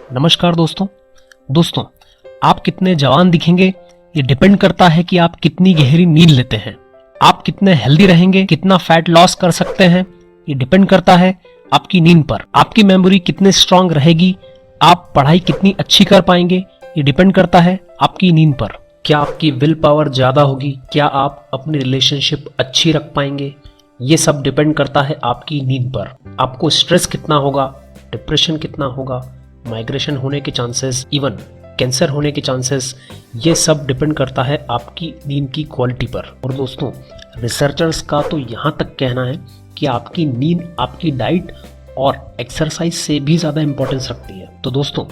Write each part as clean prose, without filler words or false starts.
नमस्कार दोस्तों, आप कितने जवान दिखेंगे ये डिपेंड करता है कि आप कितनी गहरी नींद लेते हैं। आप कितने हेल्दी रहेंगे, कितना फैट लॉस कर सकते हैं, ये डिपेंड करता है आपकी नींद पर। आपकी मेमोरी कितने स्ट्रांग रहेगी, आप पढ़ाई कितनी अच्छी कर पाएंगे, ये डिपेंड करता है आपकी नींद पर। क्या आपकी विल पावर ज्यादा होगी, क्या आप अपनी रिलेशनशिप अच्छी रख पाएंगे, ये सब डिपेंड करता है आपकी नींद पर। आपको स्ट्रेस कितना होगा, डिप्रेशन कितना होगा, माइग्रेशन होने के चांसेस, इवन कैंसर होने के चांसेस, ये सब डिपेंड करता है आपकी नींद की क्वालिटी पर। और दोस्तों, रिसर्चर्स का तो यहाँ तक कहना है कि आपकी नींद आपकी डाइट और एक्सरसाइज से भी ज़्यादा इंपॉर्टेंस रखती है। तो दोस्तों,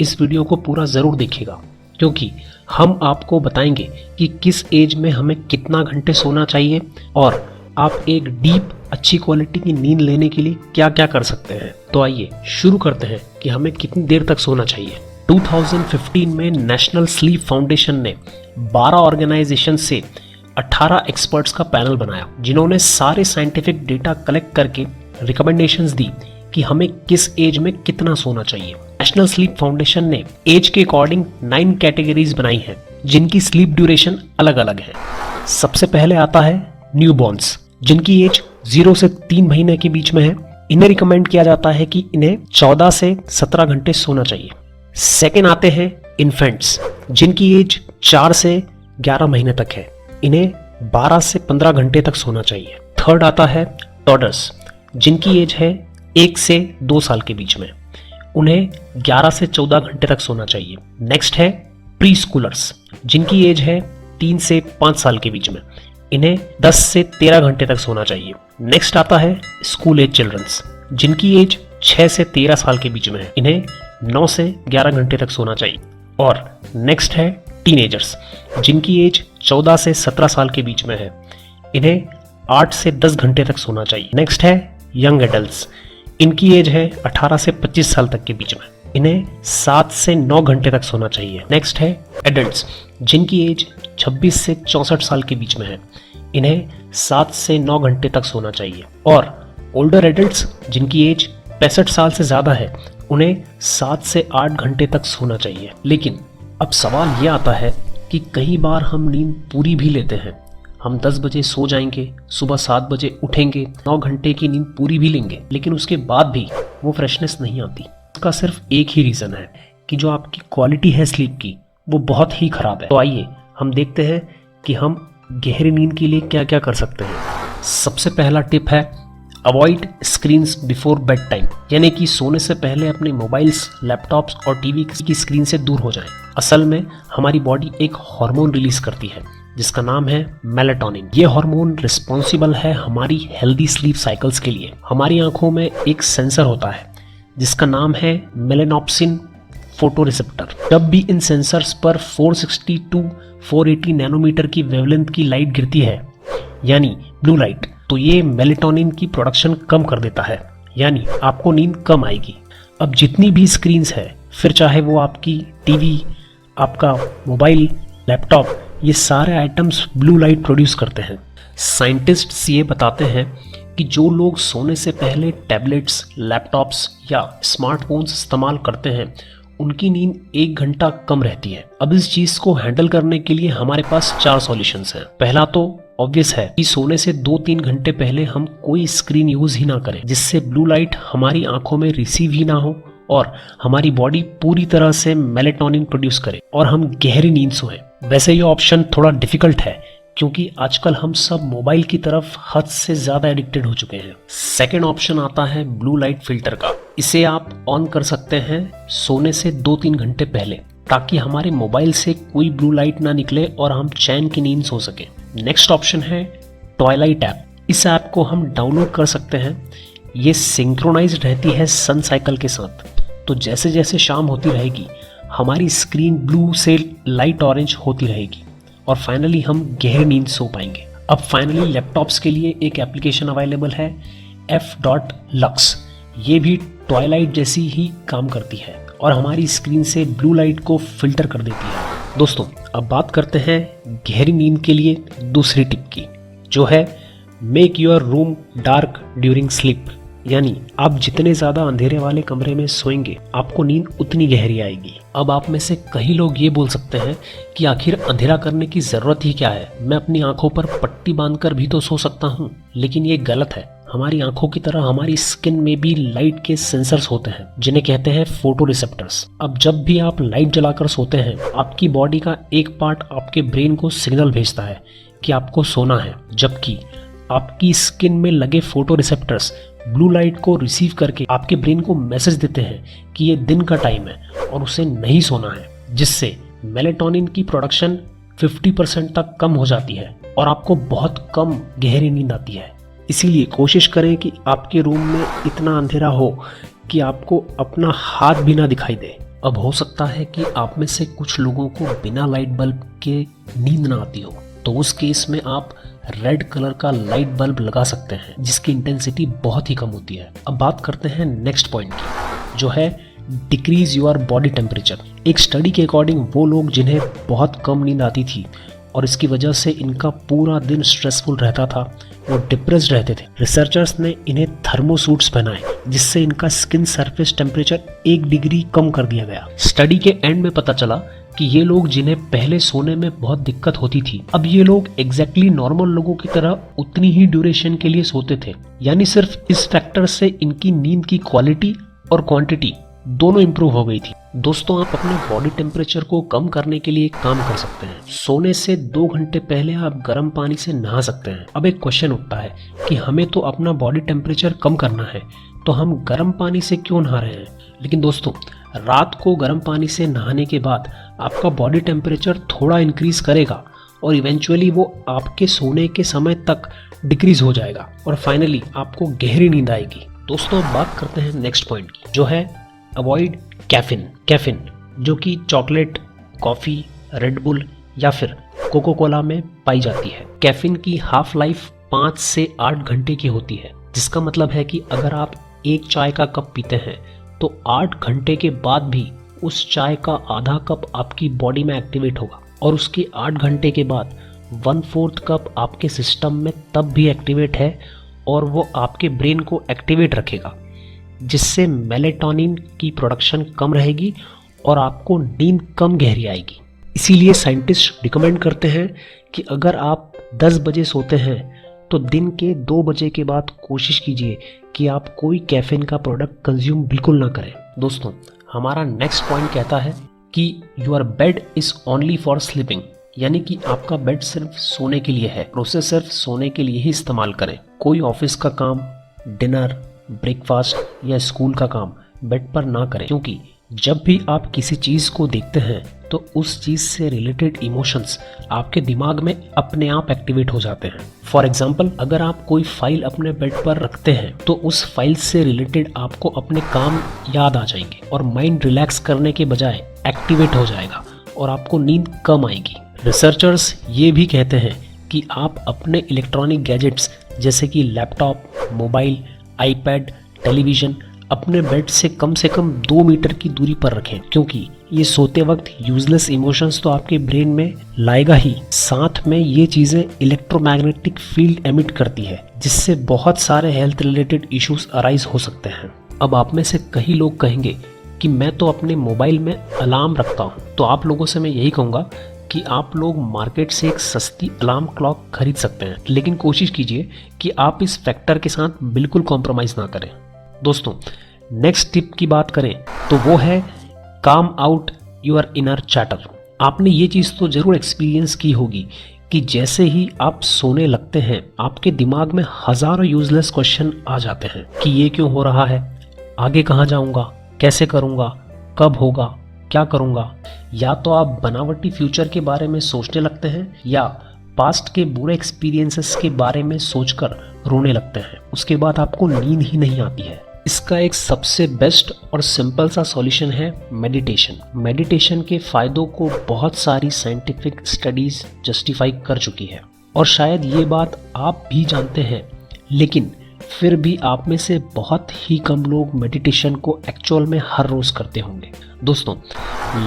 इस वीडियो को पूरा ज़रूर देखिएगा, क्योंकि हम आपको बताएंगे कि किस एज में हमें कितना घंटे सोना चाहिए और आप एक डीप अच्छी क्वालिटी की नींद लेने के लिए क्या क्या कर सकते हैं। तो आइए शुरू करते हैं कि हमें कितनी देर तक सोना चाहिए। 2015 में नेशनल स्लीप फाउंडेशन ने 12 ऑर्गेनाइजेशन से 18 एक्सपर्ट्स का पैनल बनाया, जिन्होंने सारे साइंटिफिक डेटा कलेक्ट करके रिकमेंडेशंस दी कि हमें किस एज में कितना सोना चाहिए। नेशनल स्लीप फाउंडेशन ने एज के अकॉर्डिंग 9 कैटेगरीज बनाई हैं, जिनकी स्लीप ड्यूरेशन अलग अलग है। सबसे पहले आता है न्यूबॉर्न्स, जिनकी एज 0 से 3 महीने के बीच में है। इन्हें रिकमेंड किया जाता है कि इन्हें 14 से 17 घंटे सोना चाहिए। सेकेंड आते हैं इन्फेंट्स, जिनकी एज 4 से 11 महीने तक है। इन्हें 12 से 15 घंटे तक सोना चाहिए। थर्ड आता है टॉडर्स, जिनकी एज है 1 से 2 साल के बीच में। उन्हें 11 से 14 घंटे तक सोना चाहिए। नेक्स्ट है प्री स्कूलर्स, जिनकी एज है 3 से 5 साल के बीच में। इन्हें 10 से 13 घंटे तक सोना चाहिए। नेक्स्ट आता है स्कूल एज चिल्ड्रंस, जिनकी एज 6 से 13 साल के बीच में है। इन्हें 9 से 11 घंटे तक सोना चाहिए। और नेक्स्ट है टीनेजर्स, जिनकी एज 14 से 17 साल के बीच में है। इन्हें 8 से 10 घंटे तक सोना चाहिए। नेक्स्ट है यंग एडल्ट्स, इनकी एज है 18 से 25 साल तक के बीच में। इन्हें 7 से 9 घंटे तक सोना चाहिए। नेक्स्ट है एडल्ट्स, जिनकी एज 26 से 64 साल के बीच में है। इन्हें 7 से 9 घंटे तक सोना चाहिए। और ओल्डर एडल्ट्स, जिनकी एज 65 साल से ज़्यादा है, उन्हें 7 से 8 घंटे तक सोना चाहिए। लेकिन अब सवाल ये आता है कि कई बार हम नींद पूरी भी लेते हैं। हम 10 बजे सो जाएंगे, सुबह 7 बजे उठेंगे, 9 घंटे की नींद पूरी भी लेंगे, लेकिन उसके बाद भी वो फ्रेशनेस नहीं आती। इसका सिर्फ एक ही रीज़न है कि जो आपकी क्वालिटी है स्लीप की, वो बहुत ही ख़राब है। तो आइए हम देखते हैं कि हम गहरी नींद के लिए क्या क्या कर सकते हैं। सबसे पहला टिप है avoid screens before bed time, यानी कि सोने से पहले अपने मोबाइल्स, लैपटॉप्स और टीवी की स्क्रीन से दूर हो जाएं। असल में हमारी बॉडी एक हार्मोन रिलीज करती है जिसका नाम है मेलेटोनिन। ये हार्मोन रिस्पॉन्सिबल है हमारी हेल्दी स्लीप साइकिल्स के लिए। हमारी आंखों में एक सेंसर होता है जिसका नाम है मेलेनोप्सिन फोटो रिसेप्टर। जब भी इन सेंसर्स पर 460 टू 480 नैनोमीटर की वेवलेंथ की लाइट गिरती है, यानी ब्लू लाइट, तो ये मेलेटोनिन की प्रोडक्शन कम कर देता है, यानी आपको नींद कम आएगी। अब जितनी भी स्क्रीन्स है, फिर चाहे वो आपकी टीवी, आपका मोबाइल, लैपटॉप, ये सारे आइटम्स ब्लू लाइट प्रोड्यूस करते हैं। साइंटिस्ट्स ये बताते हैं कि जो लोग सोने से पहले टैबलेट्स, लैपटॉप्स या स्मार्टफोन्स इस्तेमाल करते हैं, उनकी नींद 1 घंटा कम रहती है। अब इस चीज को हैंडल करने के लिए हमारे पास 4 सॉल्यूशंस हैं। पहला तो ऑब्वियस है कि सोने से 2-3 घंटे पहले हम कोई स्क्रीन यूज ही ना करें, जिससे ब्लू लाइट हमारी आंखों में रिसीव ही ना हो और हमारी बॉडी पूरी तरह से मेलेटोनिन प्रोड्यूस करे और हम गहरी नींद सोएं। वैसे ये ऑप्शन थोड़ा डिफिकल्ट है, क्योंकि आजकल हम सब मोबाइल की तरफ हद से ज्यादा एडिक्टेड हो चुके हैं। सेकेंड ऑप्शन आता है ब्लू लाइट फिल्टर का। इसे आप ऑन कर सकते हैं सोने से 2-3 घंटे पहले, ताकि हमारे मोबाइल से कोई ब्लू लाइट ना निकले और हम चैन की नींद सो सके। नेक्स्ट ऑप्शन है ट्वाइलाइट ऐप। इस ऐप को हम डाउनलोड कर सकते हैं। ये सिंक्रोनाइज्ड रहती है सन साइकिल के साथ, तो जैसे जैसे शाम होती रहेगी हमारी स्क्रीन ब्लू से लाइट ऑरेंज होती रहेगी और फाइनली हम गहरी नींद सो पाएंगे। अब फाइनली लैपटॉप्स के लिए एक एप्लीकेशन अवेलेबल है f.lux। ये भी ट्वाइलाइट जैसी ही काम करती है और हमारी स्क्रीन से ब्लू लाइट को फिल्टर कर देती है। दोस्तों, अब बात करते हैं गहरी नींद के लिए दूसरी टिप की, जो है make your room dark during sleep. यानी आप जितने ज्यादा अंधेरे वाले कमरे में सोएंगे आपको नींद उतनी गहरी आएगी। अब आप में से कई लोग ये बोल सकते हैं कि आखिर अंधेरा करने की जरूरत ही क्या है, मैं अपनी आंखों पर पट्टी बांधकर भी तो सो सकता हूँ। लेकिन ये गलत है। हमारी आंखों की तरह हमारी स्किन में भी लाइट के सेंसर्स होते हैं जिन्हें कहते हैं फोटो रिसेप्टर्स। अब जब भी आप लाइट जलाकर सोते हैं आपकी बॉडी का एक पार्ट आपके ब्रेन को सिग्नल भेजता है कि आपको सोना है, जबकि आपकी स्किन में लगे फोटो रिसेप्टर्स ब्लू लाइट को रिसीव करके आपके ब्रेन को मैसेज देते हैं कि ये दिन का टाइम है और उसे नहीं सोना है, जिससे मेलेटोनिन की प्रोडक्शन 50% तक कम हो जाती है और आपको बहुत कम गहरी नींद आती है। इसीलिए कोशिश करें कि आपके रूम में इतना अंधेरा हो कि आपको अपना हाथ भी ना दिखाई दे। अब हो सकता है कि आप में से कुछ लोगों को बिना लाइट बल्ब के नींद ना आती हो, तो उस केस में आप रेड कलर का लाइट बल्ब लगा सकते हैं जिसकी इंटेंसिटी बहुत ही कम होती है। अब बात करते हैं नेक्स्ट पॉइंट की, जो है डिक्रीज योर बॉडी टेम्परेचर। एक स्टडी के अकॉर्डिंग वो लोग जिन्हें बहुत कम नींद आती थी और इसकी वजह से इनका पूरा दिन स्ट्रेसफुल रहता था, वो डिप्रेस्ड रहते थे, रिसर्चर्स ने इन्हें थर्मोसूट्स पहनाए जिससे इनका स्किन सरफेस टेम्परेचर 1 डिग्री कम कर दिया गया। स्टडी के एंड में पता चला कि ये लोग जिन्हें पहले सोने में बहुत दिक्कत होती थी, अब ये लोग एग्जैक्टली नॉर्मल लोगों की तरह उतनी ही ड्यूरेशन के लिए सोते थे। यानी सिर्फ इस फैक्टर से इनकी नींद की क्वालिटी और क्वांटिटी दोनों इंप्रूव हो गई थी। दोस्तों, आप अपने बॉडी टेम्परेचर को कम करने के लिए एक काम कर सकते हैं। सोने से 2 घंटे पहले आप गर्म पानी से नहा सकते हैं। अब एक क्वेश्चन उठता है कि हमें तो अपना बॉडी टेम्परेचर कम करना है, तो हम गर्म पानी से क्यों नहा रहे हैं? लेकिन दोस्तों, रात को गर्म पानी से नहाने के बाद आपका बॉडी टेम्परेचर थोड़ा इंक्रीज करेगा और इवेंचुअली वो आपके सोने के समय तक डिक्रीज हो जाएगा और फाइनली आपको गहरी नींद आएगी। दोस्तों, अब बात करते हैं नेक्स्ट पॉइंट की, जो है अवॉइड कैफीन। कैफीन जो कि चॉकलेट, कॉफी, रेड बुल या फिर कोको कोला में पाई जाती है। कैफीन की हाफ लाइफ 5 से 8 घंटे की होती है, जिसका मतलब है कि अगर आप एक चाय का कप पीते हैं तो 8 घंटे के बाद भी उस चाय का आधा कप आपकी बॉडी में एक्टिवेट होगा और उसके 8 घंटे के बाद 1/4 कप आपके सिस्टम में तब भी एक्टिवेट है और वो आपके ब्रेन को एक्टिवेट रखेगा, जिससे मेलेटोनिन की प्रोडक्शन कम रहेगी और आपको नींद कम गहरी आएगी। इसीलिए साइंटिस्ट रिकमेंड करते हैं कि अगर आप 10 बजे सोते हैं तो दिन के 2 बजे के बाद कोशिश कीजिए कि आप कोई कैफीन का प्रोडक्ट कंज्यूम बिल्कुल ना करें। दोस्तों, हमारा नेक्स्ट पॉइंट कहता है कि your bed is only for sleeping, यानी कि आपका बेड सिर्फ सोने के लिए है और उसे सिर्फ सोने के लिए ही इस्तेमाल करें। कोई ऑफिस का काम, डिनर, ब्रेकफास्ट या स्कूल का काम बेड पर ना करें, क्योंकि जब भी आप किसी चीज को देखते हैं तो उस चीज से रिलेटेड इमोशंस आपके दिमाग में अपने आप एक्टिवेट हो जाते हैं। फॉर एग्जाम्पल, अगर आप कोई फाइल अपने बेड पर रखते हैं तो उस फाइल से रिलेटेड आपको अपने काम याद आ जाएंगे और माइंड रिलैक्स करने के बजाय एक्टिवेट हो जाएगा और आपको नींद कम आएगी। रिसर्चर्स ये भी कहते हैं कि आप अपने इलेक्ट्रॉनिक गैजेट्स जैसे कि लैपटॉप, मोबाइल, आईपैड, टेलीविजन अपने बेड से कम 2 मीटर की दूरी पर रखें, क्योंकि ये सोते वक्त यूजलेस इमोशंस तो आपके ब्रेन में लाएगा ही, साथ में ये चीजें इलेक्ट्रोमैग्नेटिक फील्ड एमिट करती है, जिससे बहुत सारे हेल्थ रिलेटेड इश्यूज अराइज हो सकते हैं। अब आप में से कई लोग कहेंगे कि मैं तो अपने मोबाइल में अलार्म रखता हूँ, तो आप लोगों से मैं यही कहूँगा कि आप लोग मार्केट से एक सस्ती अलार्म क्लॉक खरीद सकते हैं, लेकिन कोशिश कीजिए कि आप इस फैक्टर के साथ बिल्कुल कॉम्प्रोमाइज ना करें। दोस्तों, नेक्स्ट टिप की बात करें तो वो है काम आउट योर इनर चैटर। आपने ये चीज़ तो जरूर एक्सपीरियंस की होगी कि जैसे ही आप सोने लगते हैं आपके दिमाग में हजारों यूजलेस क्वेश्चन आ जाते हैं कि ये क्यों हो रहा है, आगे कहाँ जाऊँगा, कैसे करूँगा, कब होगा, क्या करूँगा। या तो आप बनावटी फ्यूचर के बारे में सोचने लगते हैं या पास्ट के बुरे एक्सपीरियंसेस के बारे में सोचकर रोने लगते हैं। उसके बाद आपको नींद ही नहीं आती है। इसका एक सबसे बेस्ट और सिंपल सा सॉल्यूशन है मेडिटेशन। मेडिटेशन के फायदों को बहुत सारी साइंटिफिक स्टडीज जस्टिफाई कर चुकी है और शायद ये बात आप भी जानते हैं, लेकिन फिर भी आप में से बहुत ही कम लोग मेडिटेशन को एक्चुअल में हर रोज करते होंगे। दोस्तों,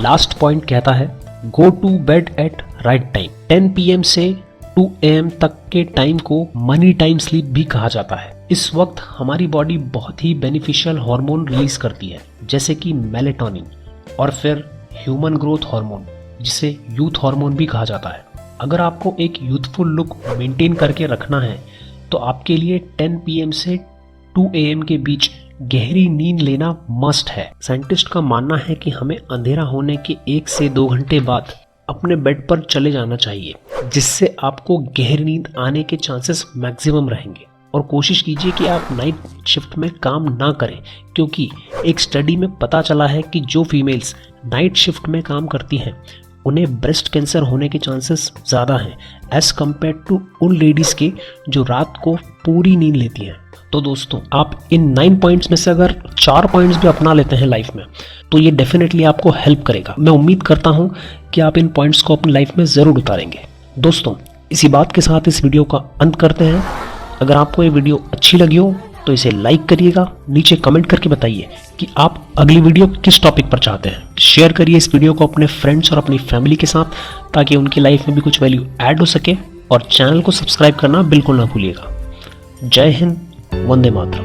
लास्ट पॉइंट कहता है go to bed at right time. 10 PM से 2 AM तक के टाइम को मनी टाइम स्लीप भी कहा जाता है। इस वक्त हमारी बॉडी बहुत ही बेनिफिशियल हार्मोन रिलीज करती है, जैसे कि मेलेटोनिन और फिर ह्यूमन ग्रोथ हार्मोन, जिसे यूथ हार्मोन भी कहा जाता है। अगर आपको एक यूथफुल लुक मेंटेन करके रखना है तो आपके लिए 10 PM से 2 AM के बीच गहरी नींद लेना मस्ट है। साइंटिस्ट का मानना है कि हमें अंधेरा होने के 1 से 2 घंटे बाद अपने बेड पर चले जाना चाहिए, जिससे आपको गहरी नींद आने के चांसेस मैक्सिमम रहेंगे। और कोशिश कीजिए कि आप नाइट शिफ्ट में काम ना करें, क्योंकि एक स्टडी में पता चला है कि जो फीमेल्स नाइट शिफ्ट में काम करती हैं उन्हें ब्रेस्ट कैंसर होने के चांसेस ज़्यादा हैं एज कम्पेयर टू उन लेडीज़ के जो रात को पूरी नींद लेती हैं। तो दोस्तों, आप इन 9 पॉइंट्स में से अगर 4 पॉइंट्स भी अपना लेते हैं लाइफ में तो ये डेफिनेटली आपको हेल्प करेगा। मैं उम्मीद करता हूँ कि आप इन पॉइंट्स को अपनी लाइफ में ज़रूर उतारेंगे। दोस्तों, इसी बात के साथ इस वीडियो का अंत करते हैं। अगर आपको ये वीडियो अच्छी लगी हो तो इसे लाइक करिएगा, नीचे कमेंट करके बताइए कि आप अगली वीडियो किस टॉपिक पर चाहते हैं। शेयर करिए इस वीडियो को अपने फ्रेंड्स और अपनी फैमिली के साथ, ताकि उनकी लाइफ में भी कुछ वैल्यू ऐड हो सके। और चैनल को सब्सक्राइब करना बिल्कुल ना भूलिएगा। जय हिंद, वंदे मातरम।